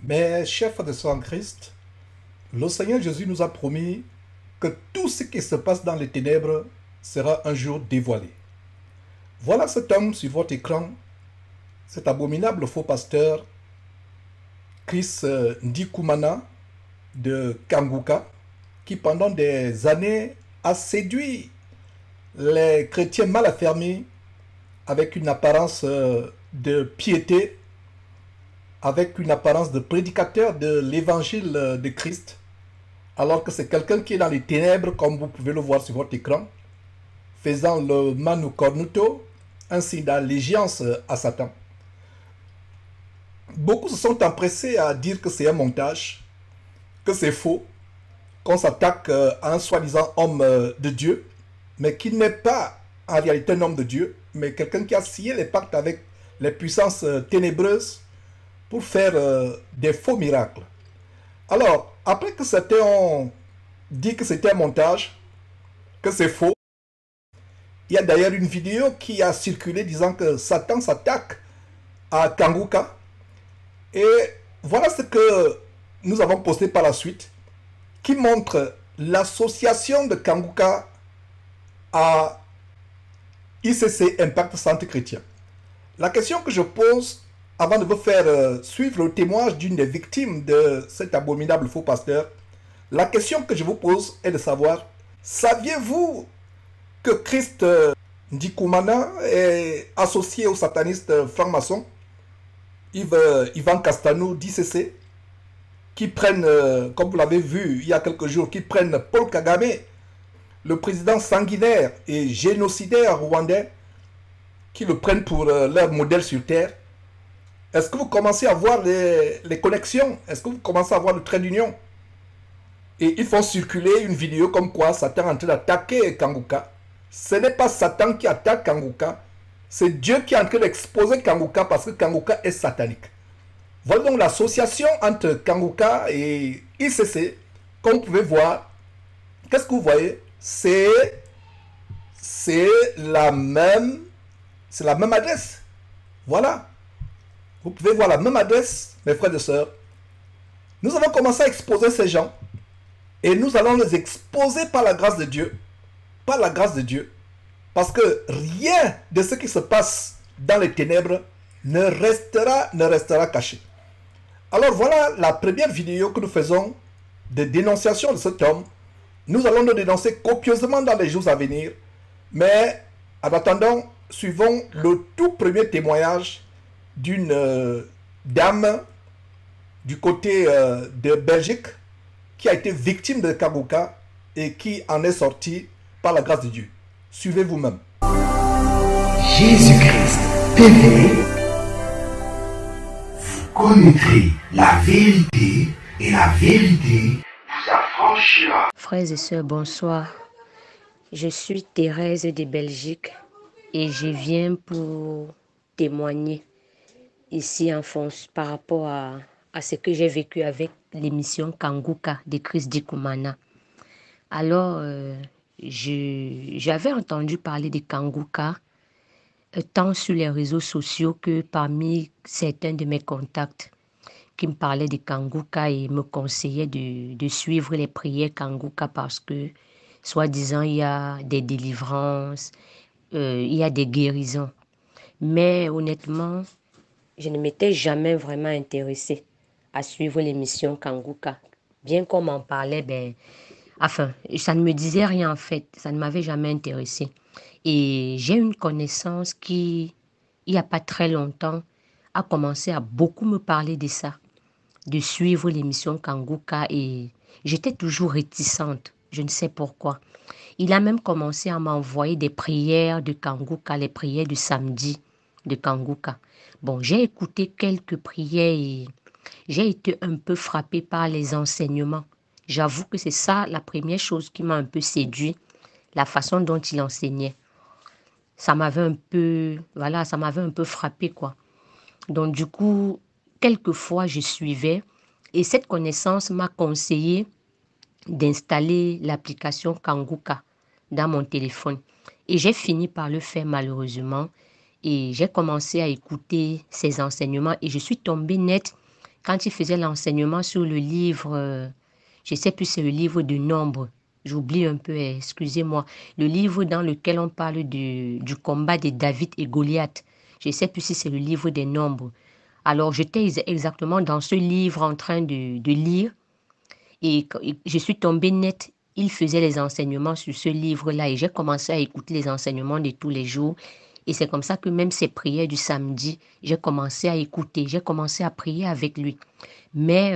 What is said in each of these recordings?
Mais chers frères et sœurs en Christ, le Seigneur Jésus nous a promis que tout ce qui se passe dans les ténèbres sera un jour dévoilé. Voilà cet homme sur votre écran, cet abominable faux pasteur, Chris Ndikumana de Kanguka, qui pendant des années a séduit les chrétiens mal affermis avec une apparence de piété, avec une apparence de prédicateur de l'évangile de Christ, alors que c'est quelqu'un qui est dans les ténèbres, comme vous pouvez le voir sur votre écran, faisant le manu cornuto, un signe d'allégeance à Satan. Beaucoup se sont empressés à dire que c'est un montage, que c'est faux, qu'on s'attaque à un soi-disant homme de Dieu, mais qui n'est pas en réalité un homme de Dieu, mais quelqu'un qui a scié les pactes avec les puissances ténébreuses pour faire des faux miracles. Alors, après que certains ont dit que c'était un montage, que c'est faux, il y a d'ailleurs une vidéo qui a circulé disant que Satan s'attaque à Kanguka. Et voilà ce que nous avons posté par la suite, qui montre l'association de Kanguka à ICC Impact Santé Chrétien. La question que je pose avant de vous faire suivre le témoignage d'une des victimes de cet abominable faux pasteur, la question que je vous pose est de savoir, saviez-vous que Christ Ndikumana est associé au sataniste franc-maçon Ivan Castanou d'ICC, qui prennent, comme vous l'avez vu il y a quelques jours, qui prennent Paul Kagame, le président sanguinaire et génocidaire rwandais, qui le prennent pour leur modèle sur Terre. Est-ce que vous commencez à voir les connexions? Est-ce que vous commencez à voir le trait d'union? Et ils font circuler une vidéo comme quoi Satan est en train d'attaquer Kanguka. Ce n'est pas Satan qui attaque Kanguka, c'est Dieu qui est en train d'exposer Kanguka parce que Kanguka est satanique. Voilà donc l'association entre Kanguka et ICC. Comme vous pouvez voir, qu'est-ce que vous voyez? C'est la même adresse. Voilà. Vous pouvez voir la même adresse, mes frères et sœurs. Nous allons commencer à exposer ces gens. Et nous allons les exposer par la grâce de Dieu. Par la grâce de Dieu. Parce que rien de ce qui se passe dans les ténèbres ne restera caché. Alors voilà la première vidéo que nous faisons de dénonciation de cet homme. Nous allons le dénoncer copieusement dans les jours à venir. Mais en attendant, suivons le tout premier témoignage d'une dame du côté de Belgique qui a été victime de Kanguka et qui en est sortie par la grâce de Dieu. Suivez vous-même. Jésus-Christ TV, vous connaîtrez la vérité et la vérité vous affranchira. Frères et sœurs, bonsoir. Je suis Thérèse de Belgique et je viens pour témoigner ici en France par rapport à ce que j'ai vécu avec l'émission Kanguka de Chris Ndikumana. Alors, j'avais entendu parler de Kanguka tant sur les réseaux sociaux que parmi certains de mes contacts qui me parlaient de Kanguka et me conseillaient de suivre les prières Kanguka parce que, soi-disant, il y a des délivrances, il y a des guérisons. Mais honnêtement, je ne m'étais jamais vraiment intéressée à suivre l'émission Kanguka. Bien qu'on m'en parlait, ça ne me disait rien en fait. Ça ne m'avait jamais intéressée. Et j'ai une connaissance qui, il n'y a pas très longtemps, a commencé à beaucoup me parler de ça, de suivre l'émission Kanguka et j'étais toujours réticente. Je ne sais pourquoi. Il a même commencé à m'envoyer des prières de Kanguka, les prières du samedi de Kanguka. Bon, j'ai écouté quelques prières et j'ai été un peu frappée par les enseignements. J'avoue que c'est ça la première chose qui m'a un peu séduit, la façon dont il enseignait. Ça m'avait un peu frappée, quoi. Donc du coup, quelquefois je suivais et cette connaissance m'a conseillé d'installer l'application Kanguka dans mon téléphone. Et j'ai fini par le faire malheureusement. Et j'ai commencé à écouter ces enseignements et je suis tombée net quand il faisait l'enseignement sur le livre, je ne sais plus, c'est le livre de Nombre. J'oublie un peu, excusez-moi. Le livre dans lequel on parle du combat de David et Goliath. Je ne sais plus si c'est le livre des Nombres. Alors, j'étais exactement dans ce livre en train de lire et je suis tombée net. Il faisait les enseignements sur ce livre-là et j'ai commencé à écouter les enseignements de tous les jours. Et c'est comme ça que même ces prières du samedi, j'ai commencé à écouter, j'ai commencé à prier avec lui. Mais,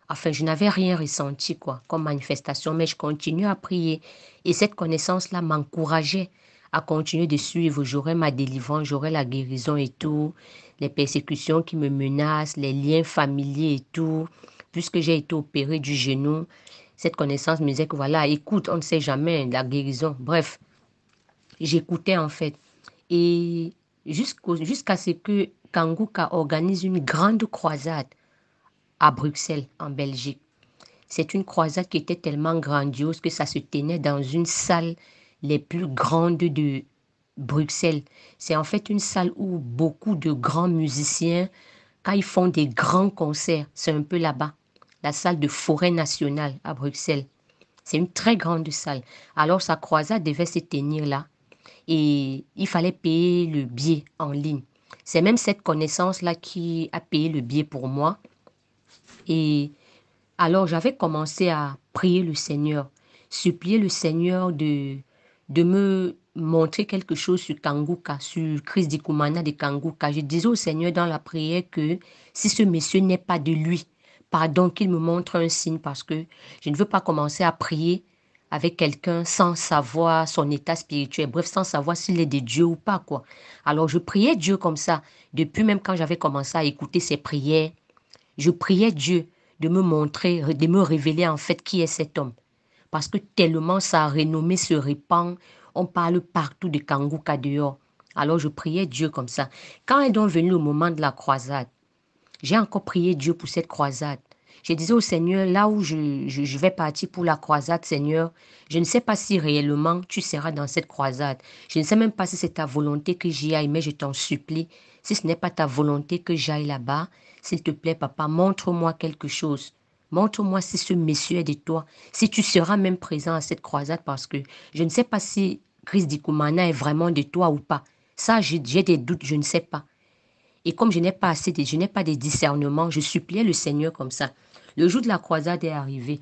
enfin, je n'avais rien ressenti, quoi, comme manifestation, mais je continue à prier. Et cette connaissance-là m'encourageait à continuer de suivre. J'aurai ma délivrance, j'aurai la guérison et tout, les persécutions qui me menacent, les liens familiers et tout. Puisque j'ai été opérée du genou, cette connaissance me disait que voilà, écoute, on ne sait jamais, la guérison. Bref, j'écoutais en fait. Et jusqu'à ce que Kanguka organise une grande croisade à Bruxelles, en Belgique. C'est une croisade qui était tellement grandiose que ça se tenait dans une salle les plus grandes de Bruxelles. C'est en fait une salle où beaucoup de grands musiciens, quand ils font des grands concerts, c'est un peu là-bas. La salle de Forêt Nationale à Bruxelles. C'est une très grande salle. Alors sa croisade devait se tenir là et il fallait payer le billet en ligne. C'est même cette connaissance-là qui a payé le billet pour moi. Et alors j'avais commencé à prier le Seigneur, supplier le Seigneur de me montrer quelque chose sur Kanguka, sur Chris Dikumana de Kanguka. Je disais au Seigneur dans la prière que si ce monsieur n'est pas de lui, pardon, qu'il me montre un signe parce que je ne veux pas commencer à prier avec quelqu'un sans savoir son état spirituel, bref, sans savoir s'il est de Dieu ou pas, quoi. Alors je priais Dieu comme ça, depuis même quand j'avais commencé à écouter ses prières, je priais Dieu de me montrer, de me révéler en fait qui est cet homme. Parce que tellement sa renommée se répand, on parle partout de Kanguka dehors. Alors je priais Dieu comme ça. Quand est donc venu le moment de la croisade, j'ai encore prié Dieu pour cette croisade. Je disais au Seigneur, là où je vais partir pour la croisade, Seigneur, je ne sais pas si réellement tu seras dans cette croisade. Je ne sais même pas si c'est ta volonté que j'y aille, mais je t'en supplie. Si ce n'est pas ta volonté que j'aille là-bas, s'il te plaît, papa, montre-moi quelque chose. Montre-moi si ce monsieur est de toi, si tu seras même présent à cette croisade, parce que je ne sais pas si Chris Dikumana est vraiment de toi ou pas. Ça, j'ai des doutes, je ne sais pas. Et comme je n'ai pas je n'ai pas de discernement, je suppliais le Seigneur comme ça. Le jour de la croisade est arrivé.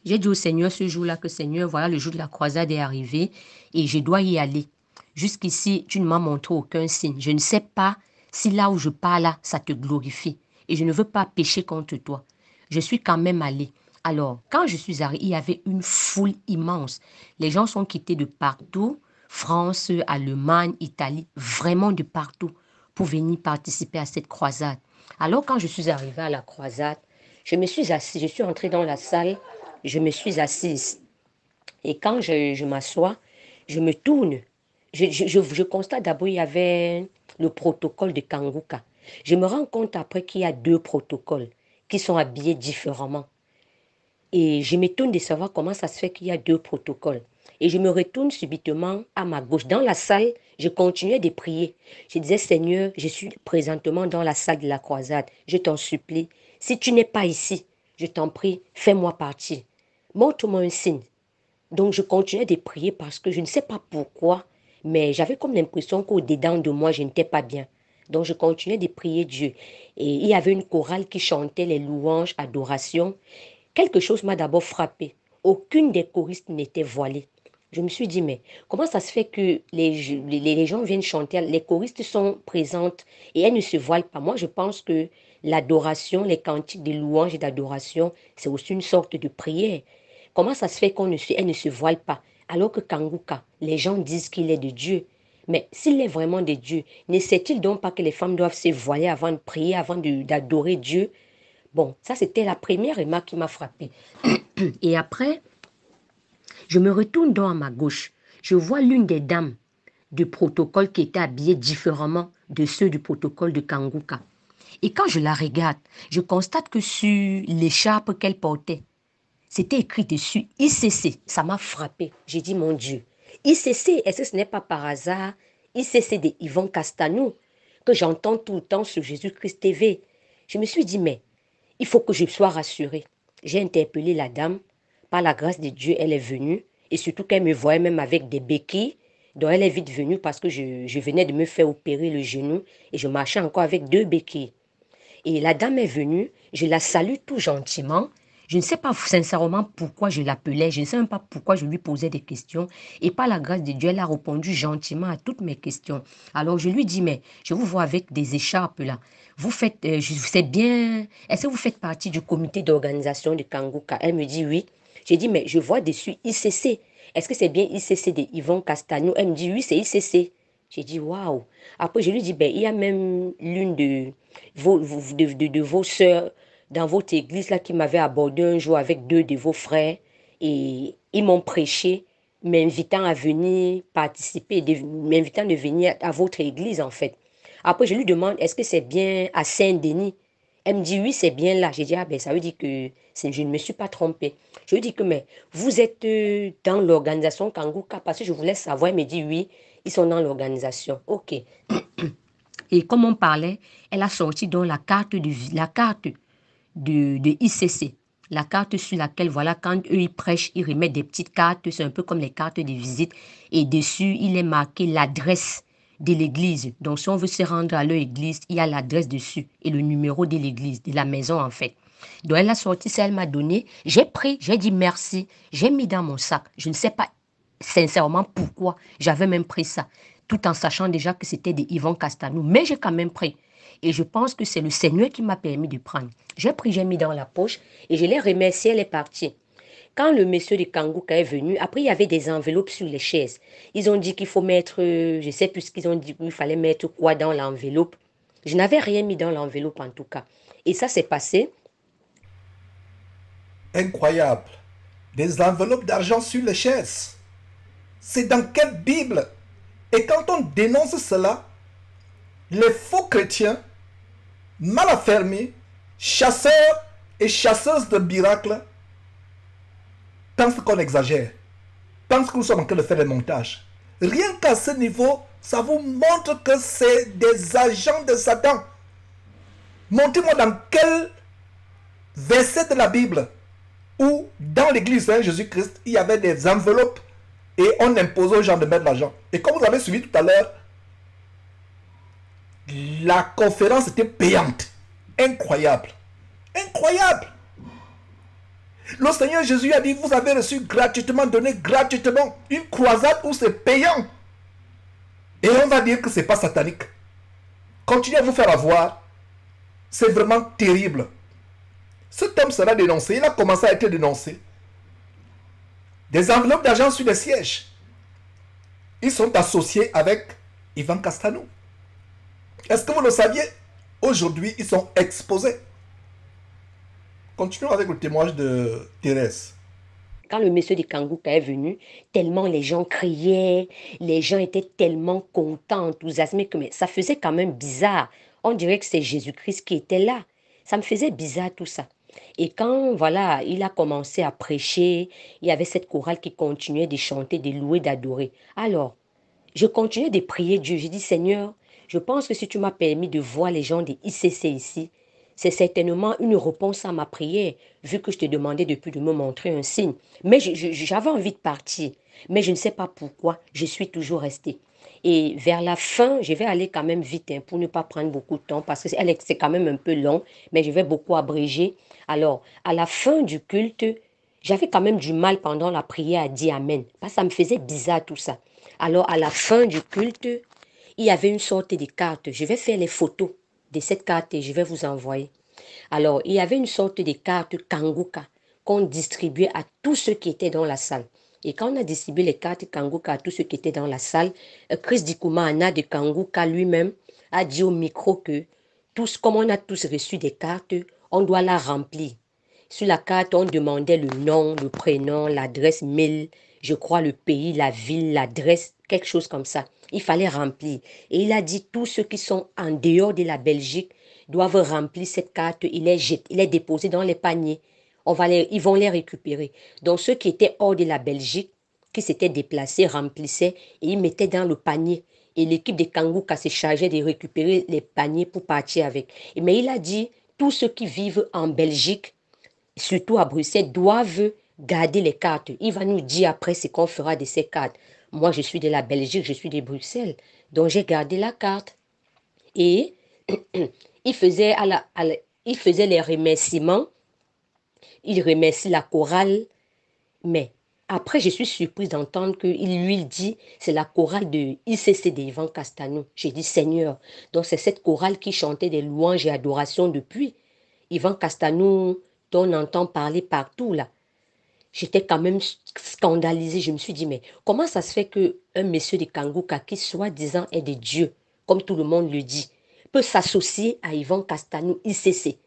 J'ai dit au Seigneur ce jour-là que Seigneur, voilà, le jour de la croisade est arrivé et je dois y aller. Jusqu'ici, tu ne m'as montré aucun signe. Je ne sais pas si là où je pars là, ça te glorifie. Et je ne veux pas pécher contre toi. Je suis quand même allée. Alors, quand je suis arrivée, il y avait une foule immense. Les gens sont quittés de partout. France, Allemagne, Italie, vraiment de partout pour venir participer à cette croisade. Alors, quand je suis arrivée à la croisade, je me suis assise, je suis entrée dans la salle, je me suis assise. Et quand je m'assois, je me tourne. Je constate d'abord il y avait le protocole de Kanguka. Je me rends compte après qu'il y a deux protocoles qui sont habillés différemment. Et je m'étonne de savoir comment ça se fait qu'il y a deux protocoles. Et je me retourne subitement à ma gauche. Dans la salle, je continuais de prier. Je disais, Seigneur, je suis présentement dans la salle de la croisade. Je t'en supplie. Si tu n'es pas ici, je t'en prie, fais-moi partir. Montre-moi un signe. Donc, je continuais de prier parce que je ne sais pas pourquoi, mais j'avais comme l'impression qu'au-dedans de moi, je n'étais pas bien. Donc, je continuais de prier Dieu. Et il y avait une chorale qui chantait les louanges, adoration. Quelque chose m'a d'abord frappé. Aucune des choristes n'était voilée. Je me suis dit, mais comment ça se fait que les gens viennent chanter, les choristes sont présentes et elles ne se voilent pas. Moi, je pense que l'adoration, les cantiques de louanges et d'adoration, c'est aussi une sorte de prière. Comment ça se fait qu'elles ne se voilent pas alors que Kanguka, les gens disent qu'il est de Dieu. Mais s'il est vraiment de Dieu, ne sait-il donc pas que les femmes doivent se voiler avant de prier, avant d'adorer Dieu? Bon, ça c'était la première remarque qui m'a frappée. Et après, je me retourne donc à ma gauche. Je vois l'une des dames du protocole qui était habillée différemment de ceux du protocole de Kanguka. Et quand je la regarde, je constate que sur l'écharpe qu'elle portait, c'était écrit dessus ICC. Ça m'a frappé. J'ai dit, mon Dieu, ICC, est-ce que ce n'est pas par hasard ICC de Yvon Castanou que j'entends tout le temps sur Jésus-Christ TV? Je me suis dit, mais il faut que je sois rassurée. J'ai interpellé la dame. Par la grâce de Dieu, elle est venue. Et surtout qu'elle me voyait même avec des béquilles. Donc elle est vite venue parce que je venais de me faire opérer le genou et je marchais encore avec 2 béquilles. Et la dame est venue, je la salue tout gentiment. Je ne sais pas sincèrement pourquoi je l'appelais, je ne sais même pas pourquoi je lui posais des questions. Et par la grâce de Dieu, elle a répondu gentiment à toutes mes questions. Alors je lui dis, mais je vous vois avec des écharpes là. Vous faites, je sais bien, est-ce que vous faites partie du comité d'organisation de Kanguka? Elle me dit oui. J'ai dit, mais je vois dessus ICC. Est-ce que c'est bien ICC de Yvon Castagno? Elle me dit oui, c'est ICC. J'ai dit waouh. Après, je lui dis, ben, il y a même l'une de vos sœurs dans votre église là qui m'avait abordé un jour avec 2 de vos frères et ils m'ont prêché, m'invitant à venir participer, m'invitant de venir à votre église en fait. Après, je lui demande, est-ce que c'est bien à Saint-Denis? Elle me dit, oui, c'est bien là. J'ai dit, ah ben, ça veut dire que je ne me suis pas trompée. Je lui dis que, mais vous êtes dans l'organisation Kanguka parce que je voulais savoir. Elle me dit, oui, ils sont dans l'organisation. OK. Et comme on parlait, elle a sorti donc la carte de ICC. La carte sur laquelle, voilà, quand eux, ils prêchent, ils remettent des petites cartes. C'est un peu comme les cartes de visite. Et dessus, il est marqué l'adresse de l'église. Donc, si on veut se rendre à leur église, il y a l'adresse dessus et le numéro de l'église, de la maison, en fait. Donc, elle a sorti ça, elle m'a donné. J'ai pris, j'ai dit merci. J'ai mis dans mon sac. Je ne sais pas sincèrement pourquoi j'avais même pris ça, tout en sachant déjà que c'était de Yvon Castagno. Mais j'ai quand même pris. Et je pense que c'est le Seigneur qui m'a permis de prendre. J'ai pris, j'ai mis dans la poche et je l'ai remercié, elle est partie. Quand le monsieur de Kanguka est venu, après il y avait des enveloppes sur les chaises. Ils ont dit qu'il faut mettre, je sais plus ce qu'ils ont dit, il fallait mettre quoi dans l'enveloppe. Je n'avais rien mis dans l'enveloppe en tout cas. Et ça s'est passé. Incroyable. Des enveloppes d'argent sur les chaises. C'est dans quelle Bible? Et quand on dénonce cela, les faux chrétiens, mal affermis, chasseurs et chasseuses de miracles, pensent qu'on exagère, pensent que nous sommes en train de faire des montages. Rien qu'à ce niveau, ça vous montre que c'est des agents de Satan. Montrez-moi dans quel verset de la Bible où dans l'église de Jésus-Christ, il y avait des enveloppes et on imposait aux gens de mettre l'argent. Et comme vous avez suivi tout à l'heure, la conférence était payante. Incroyable. Incroyable. Le Seigneur Jésus a dit, vous avez reçu gratuitement, donné gratuitement une croisade où c'est payant. Et on va dire que ce n'est pas satanique. Continuez à vous faire avoir. C'est vraiment terrible. Cet homme sera dénoncé. Il a commencé à être dénoncé. Des enveloppes d'argent sur les sièges. Ils sont associés avec Yvon Castagno. Est-ce que vous le saviez? Aujourd'hui, ils sont exposés. Continuons avec le témoignage de Thérèse. Quand le monsieur de Kanguka est venu, tellement les gens criaient, les gens étaient tellement contents, enthousiasmés, que mais ça faisait quand même bizarre. On dirait que c'est Jésus-Christ qui était là. Ça me faisait bizarre tout ça. Et quand, voilà, il a commencé à prêcher, il y avait cette chorale qui continuait de chanter, de louer, d'adorer. Alors, je continuais de prier Dieu. J'ai dit, Seigneur, je pense que si tu m'as permis de voir les gens de ICC ici, c'est certainement une réponse à ma prière, vu que je te demandais depuis de me montrer un signe. Mais j'avais envie de partir, mais je ne sais pas pourquoi, je suis toujours restée. Et vers la fin, je vais aller quand même vite hein, pour ne pas prendre beaucoup de temps, parce que c'est quand même un peu long, mais je vais beaucoup abréger. Alors, à la fin du culte, j'avais quand même du mal pendant la prière à dire Amen, parce que ça me faisait bizarre tout ça. Alors, à la fin du culte, il y avait une sorte de carte. Je vais faire les photos de cette carte et je vais vous envoyer. Alors, il y avait une sorte de carte Kanguka qu'on distribuait à tous ceux qui étaient dans la salle. Et quand on a distribué les cartes Kanguka à tous ceux qui étaient dans la salle, Chris Dikoumana de Kanguka lui-même a dit au micro que tous, comme on a tous reçu des cartes, on doit la remplir. Sur la carte, on demandait le nom, le prénom, l'adresse mail, je crois le pays, la ville, l'adresse, quelque chose comme ça. Il fallait remplir. Et il a dit tous ceux qui sont en dehors de la Belgique doivent remplir cette carte. Il est déposé dans les paniers. Ils vont les récupérer. Donc ceux qui étaient hors de la Belgique, qui s'étaient déplacés, remplissaient et ils mettaient dans le panier. Et l'équipe de Kanguka se chargeait de récupérer les paniers pour partir avec. Mais il a dit tous ceux qui vivent en Belgique, surtout à Bruxelles, doivent garder les cartes. Il va nous dire après ce qu'on fera de ces cartes. Moi, je suis de la Belgique, je suis de Bruxelles. Donc, j'ai gardé la carte. Et il faisait, il faisait les remerciements. Il remercie la chorale. Mais après, je suis surprise d'entendre qu'il lui dit, c'est la chorale de ICC de Yvan Castanou. J'ai dit, Seigneur, donc c'est cette chorale qui chantait des louanges et adorations depuis. Yvan Castanou, dont on entend parler partout là. J'étais quand même scandalisée. Je me suis dit, mais comment ça se fait qu'un monsieur de Kanguka, qui soi-disant est de Dieu, comme tout le monde le dit, peut s'associer à Yvan Castanou, ICC?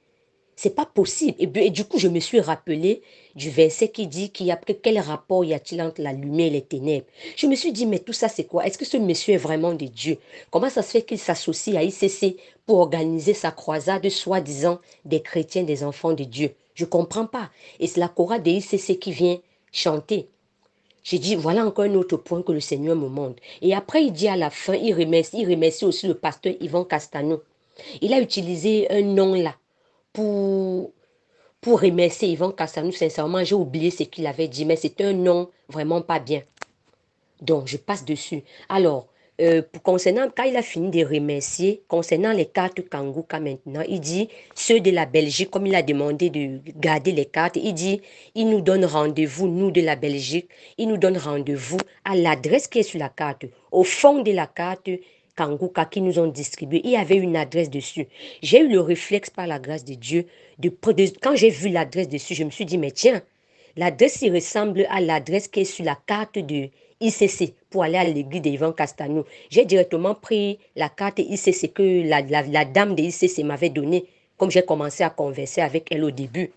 C'est pas possible. Et du coup, je me suis rappelé du verset qui dit quel rapport y a-t-il entre la lumière et les ténèbres? Je me suis dit, mais tout ça, c'est quoi? Est-ce que ce monsieur est vraiment de Dieu? Comment ça se fait qu'il s'associe à ICC pour organiser sa croisade, soi-disant, des chrétiens, des enfants de Dieu? Je ne comprends pas. Et c'est la chorale de ICC qui vient chanter. J'ai dit, voilà encore un autre point que le Seigneur me montre. Et après, il dit à la fin, il remercie aussi le pasteur Yvan Castanou. Il a utilisé un nom là pour remercier Yvan Castanou. Sincèrement, j'ai oublié ce qu'il avait dit, mais c'est un nom vraiment pas bien. Donc, je passe dessus. Alors, concernant, quand il a fini de remercier, concernant les cartes Kanguka maintenant, il dit, ceux de la Belgique, comme il a demandé de garder les cartes, il dit, il nous donne rendez-vous, nous de la Belgique, il nous donne rendez-vous à l'adresse qui est sur la carte. Au fond de la carte Kanguka qui nous ont distribué, il y avait une adresse dessus. J'ai eu le réflexe par la grâce de Dieu, quand j'ai vu l'adresse dessus, je me suis dit, mais tiens, l'adresse, il ressemble à l'adresse qui est sur la carte de ICC pour aller à l'église d'Yvan Castanou. J'ai directement pris la carte ICC que la dame de ICC m'avait donnée, comme j'ai commencé à converser avec elle au début.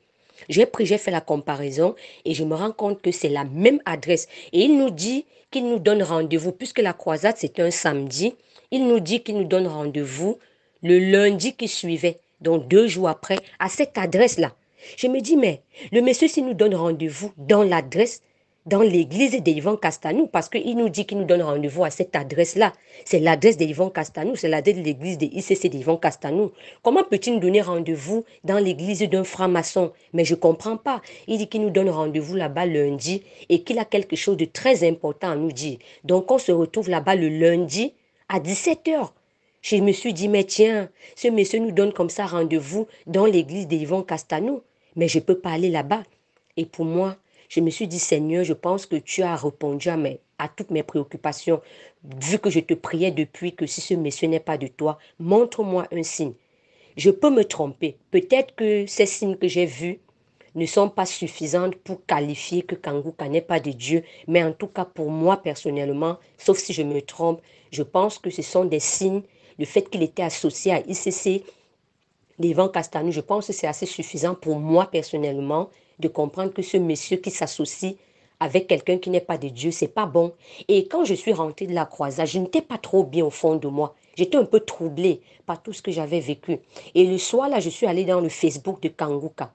J'ai fait la comparaison et je me rends compte que c'est la même adresse. Et il nous dit qu'il nous donne rendez-vous, puisque la croisade c'était un samedi, il nous dit qu'il nous donne rendez-vous le lundi qui suivait, donc 2 jours après, à cette adresse-là. Je me dis, mais le monsieur, s'il nous donne rendez-vous dans l'adresse, dans l'église d'Yvan Castanou, parce qu'il nous dit qu'il nous donne rendez-vous à cette adresse-là. C'est l'adresse d'Yvan Castanou, c'est l'adresse de l'église de ICC d'Yvan Castanou. Comment peut-il nous donner rendez-vous dans l'église d'un franc-maçon? Mais je ne comprends pas. Il dit qu'il nous donne rendez-vous là-bas lundi et qu'il a quelque chose de très important à nous dire. Donc on se retrouve là-bas le lundi à 17h. Je me suis dit, mais tiens, ce monsieur nous donne comme ça rendez-vous dans l'église d'Yvan Castanou. Mais je ne peux pas aller là-bas. Et pour moi, je me suis dit, Seigneur, je pense que tu as répondu à toutes mes préoccupations. Vu que je te priais depuis que si ce monsieur n'est pas de toi, montre-moi un signe. Je peux me tromper. Peut-être que ces signes que j'ai vus ne sont pas suffisants pour qualifier que Kanguka n'est pas de Dieu. Mais en tout cas, pour moi personnellement, sauf si je me trompe, je pense que ce sont des signes. Le fait qu'il était associé à ICC, d'Yvan Castanou, je pense que c'est assez suffisant pour moi personnellement de comprendre que ce monsieur qui s'associe avec quelqu'un qui n'est pas de Dieu, c'est pas bon. Et quand je suis rentrée de la croisade, je n'étais pas trop bien au fond de moi. J'étais un peu troublée par tout ce que j'avais vécu. Et le soir, là, je suis allée dans le Facebook de Kanguka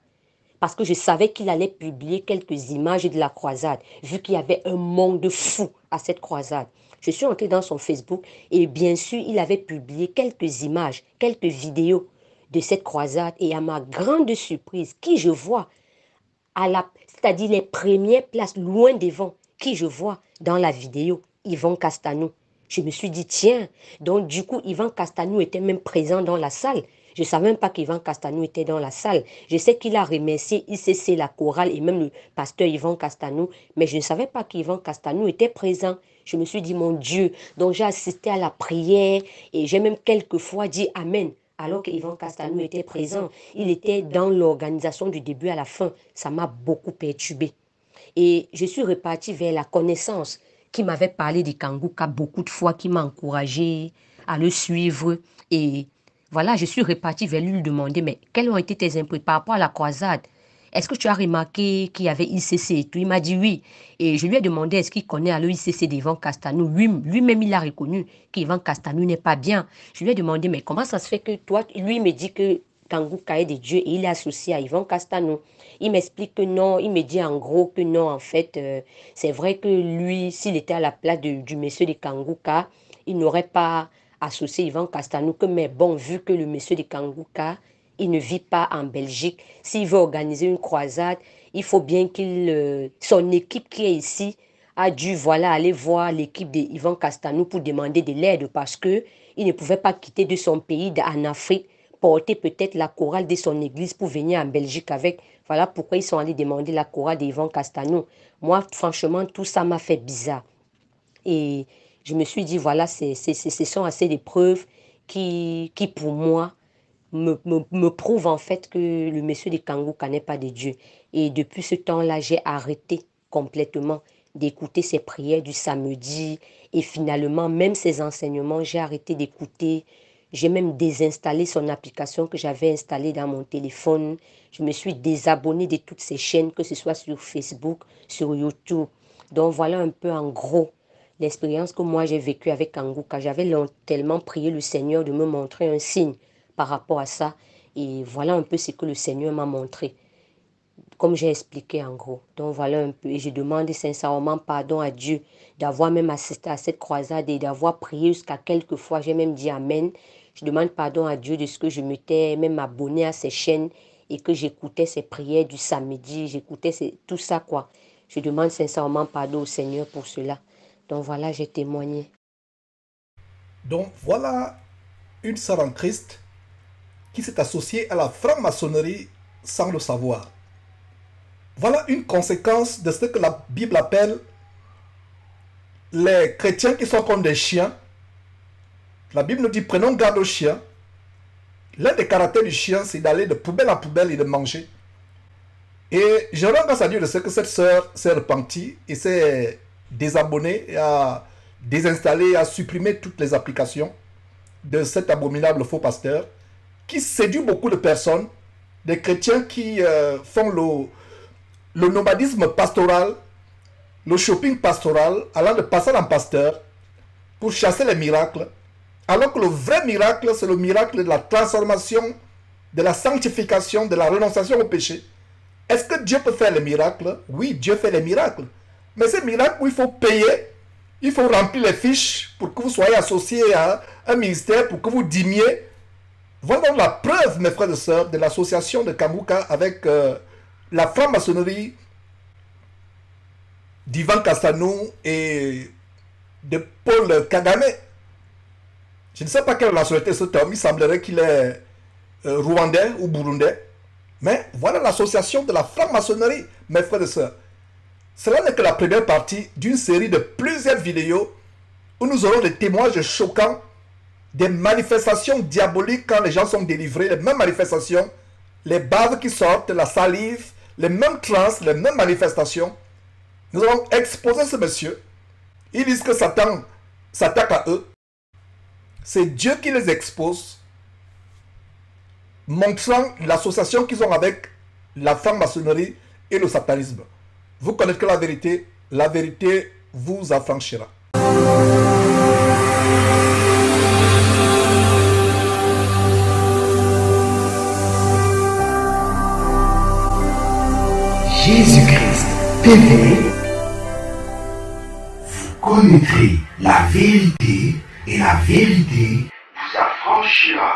parce que je savais qu'il allait publier quelques images de la croisade, vu qu'il y avait un monde fou à cette croisade. Je suis entrée dans son Facebook et bien sûr, il avait publié quelques images, quelques vidéos de cette croisade. Et à ma grande surprise, qui je vois c'est-à-dire les premières places loin devant, qui je vois dans la vidéo, Yvan Castanou. Je me suis dit, tiens, donc du coup, Yvan Castanou était même présent dans la salle. Je ne savais même pas qu'Yvan Castanou était dans la salle. Je sais qu'il a remercié ICC, la chorale et même le pasteur Yvan Castanou, mais je ne savais pas qu'Yvan Castanou était présent. Je me suis dit, mon Dieu, donc j'ai assisté à la prière et j'ai même quelquefois dit Amen. Alors qu'Yvan Castanou était présent. Il était dans l'organisation du début à la fin. Ça m'a beaucoup perturbé. Et je suis repartie vers la connaissance qui m'avait parlé de Kanguka beaucoup de fois, qui m'a encouragée à le suivre. Et voilà, je suis repartie vers lui lui demander, mais quelles ont été tes impressions par rapport à la croisade? Est-ce que tu as remarqué qu'il y avait ICC et tout? Il m'a dit oui. Et je lui ai demandé, est-ce qu'il connaît le ICC d'Yvan Castanou? Lui-même, il a reconnu qu'Yvan Castanou n'est pas bien. Je lui ai demandé, mais comment ça se fait que toi, lui me dit que Kanguka est de Dieu et il est associé à Yvan Castanou? Il m'explique que non, il me dit en gros que non, en fait, c'est vrai que lui, s'il était à la place du monsieur de Kanguka, il n'aurait pas associé Yvan Castanou, mais bon, vu que le monsieur de Kanguka il ne vit pas en Belgique. S'il veut organiser une croisade, il faut bien qu'il, son équipe qui est ici a dû aller voir l'équipe d'Yvan Castanou pour demander de l'aide parce qu'il ne pouvait pas quitter de son pays en Afrique, porter peut-être la chorale de son église pour venir en Belgique avec. Voilà pourquoi ils sont allés demander la chorale d'Yvan Castanou. Moi, franchement, tout ça m'a fait bizarre. Et je me suis dit, voilà, ce sont assez des preuves qui pour moi, me prouvent en fait que le monsieur de Kangouka n'est pas de Dieu. Et depuis ce temps-là, j'ai arrêté complètement d'écouter ses prières du samedi. Et finalement, même ses enseignements, j'ai arrêté d'écouter. J'ai même désinstallé son application que j'avais installée dans mon téléphone. Je me suis désabonnée de toutes ces chaînes, que ce soit sur Facebook, sur YouTube. Donc voilà un peu en gros l'expérience que moi j'ai vécue avec Kangouka. J'avais tellement prié le Seigneur de me montrer un signe par rapport à ça. Et voilà un peu ce que le Seigneur m'a montré, comme j'ai expliqué en gros. Donc voilà un peu. Et je demande sincèrement pardon à Dieu d'avoir même assisté à cette croisade et d'avoir prié jusqu'à quelques fois. J'ai même dit Amen. Je demande pardon à Dieu de ce que je m'étais même abonné à ces chaînes et que j'écoutais ces prières du samedi. J'écoutais tout ça quoi. Je demande sincèrement pardon au Seigneur pour cela. Donc voilà, j'ai témoigné. Donc voilà une sœur en Christ qui s'est associée à la franc-maçonnerie sans le savoir. Voilà une conséquence de ce que la Bible appelle les chrétiens qui sont comme des chiens. La Bible nous dit prenons garde aux chiens. L'un des caractères du chien, c'est d'aller de poubelle en poubelle et de manger. Et je rends grâce à Dieu de ce que cette sœur s'est repentie et s'est désabonnée et a désinstallé, a supprimé toutes les applications de cet abominable faux pasteur qui séduit beaucoup de personnes, des chrétiens qui font le nomadisme pastoral, le shopping pastoral, allant de pasteur en pasteur pour chasser les miracles, alors que le vrai miracle, c'est le miracle de la transformation, de la sanctification, de la renonciation au péché. Est-ce que Dieu peut faire les miracles? Oui, Dieu fait les miracles. Mais ces miracles où il faut payer, il faut remplir les fiches pour que vous soyez associé à un ministère, pour que vous dîmiez. Voilà donc la preuve, mes frères et sœurs, de l'association de Kangouka avec la franc-maçonnerie d'Yvan Castanou et de Paul Kagame. Je ne sais pas quelle nationalité cet homme, il semblerait qu'il est rwandais ou burundais. Mais voilà l'association de la franc-maçonnerie, mes frères et sœurs. Cela n'est que la première partie d'une série de plusieurs vidéos où nous aurons des témoignages choquants, des manifestations diaboliques quand les gens sont délivrés, les mêmes manifestations, les baves qui sortent, la salive, les mêmes trans, les mêmes manifestations. Nous allons exposer ce monsieur. Ils disent que Satan s'attaque à eux. C'est Dieu qui les expose, montrant l'association qu'ils ont avec la franc-maçonnerie et le satanisme. Vous connaissez la vérité vous affranchira. Jésus-Christ TV, vous connaîtrez la vérité et la vérité vous affranchira.